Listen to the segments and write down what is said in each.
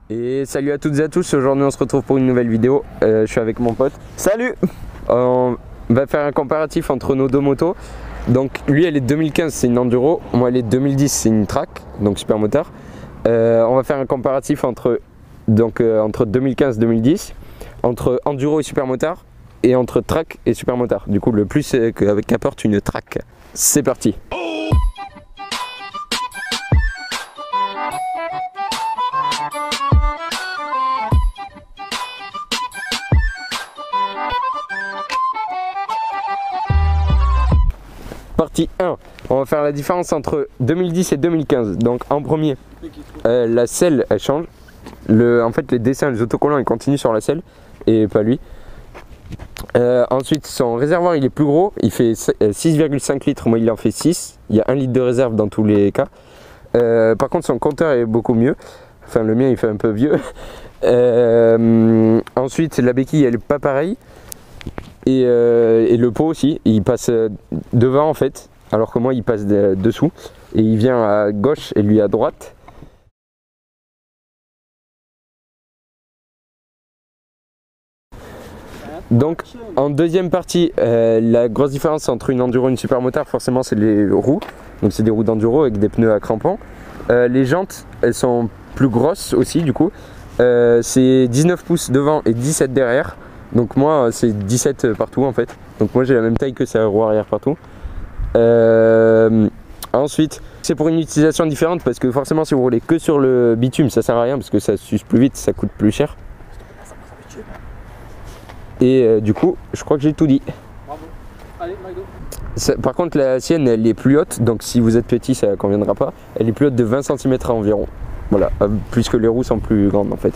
Et salut à toutes et à tous, aujourd'hui on se retrouve pour une nouvelle vidéo. Je suis avec mon pote. Salut. On va faire un comparatif entre nos deux motos. Donc lui elle est 2015, c'est une enduro, moi elle est 2010, c'est une track, donc supermotard. On va faire un comparatif entre 2015 et 2010, entre enduro et supermotard, et entre track et supermotard. Du coup le plus qu'apporte une track. C'est parti. Partie 1, on va faire la différence entre 2010 et 2015. Donc en premier, la selle elle change. En fait les dessins, les autocollants ils continuent sur la selle et pas lui. Ensuite son réservoir il est plus gros, il fait 6,5 litres, moi il en fait 6. Il y a 1 litre de réserve dans tous les cas. Par contre son compteur est beaucoup mieux. Enfin le mien il fait un peu vieux. Ensuite la béquille elle est pas pareille. Et le pot aussi, il passe devant en fait, alors que moi il passe dessous. Et il vient à gauche et lui à droite. Donc en deuxième partie, la grosse différence entre une enduro et une supermotard, forcément c'est les roues. Donc c'est des roues d'enduro avec des pneus à crampons. Les jantes, elles sont plus grosses aussi du coup. C'est 19 pouces devant et 17 derrière. Donc moi c'est 17 partout en fait. Donc moi j'ai la même taille que sa roue arrière partout. Ensuite c'est pour une utilisation différente parce que forcément si vous roulez que sur le bitume ça sert à rien parce que ça s'use plus vite, ça coûte plus cher. Et du coup je crois que j'ai tout dit. Bravo. Allez McDo. Par contre la sienne elle est plus haute, donc si vous êtes petit ça conviendra pas. Elle est plus haute de 20 cm environ. Voilà, puisque les roues sont plus grandes en fait.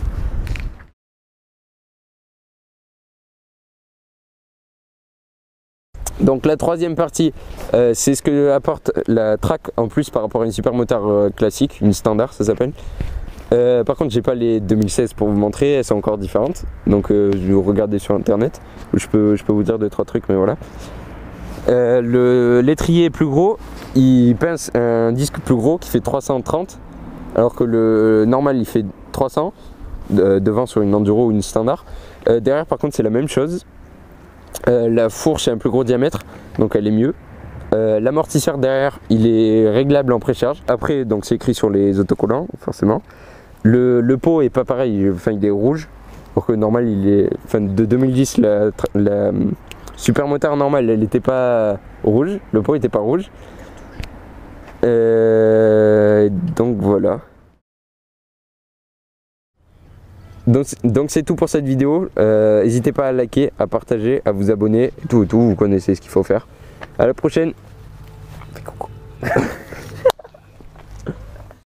Donc la troisième partie, c'est ce que apporte la track en plus par rapport à une supermotard classique, une standard ça s'appelle. Par contre j'ai pas les 2016 pour vous montrer, elles sont encore différentes. Donc je vais regarder sur internet, je peux vous dire 2-3 trucs mais voilà. L'étrier est plus gros, il pince un disque plus gros qui fait 330, alors que le normal il fait 300 devant sur une enduro ou une standard. Derrière par contre c'est la même chose. La fourche a un plus gros diamètre, donc elle est mieux. L'amortisseur derrière, il est réglable en précharge. Après, donc c'est écrit sur les autocollants, forcément. Le pot est pas pareil, enfin il est rouge. Alors que normal, il est, enfin de 2010, la supermotard normale, elle n'était pas rouge. Le pot était pas rouge. Donc voilà. Donc c'est tout pour cette vidéo. N'hésitez pas à liker, à partager, à vous abonner, tout, vous connaissez ce qu'il faut faire. À la prochaine. Coucou.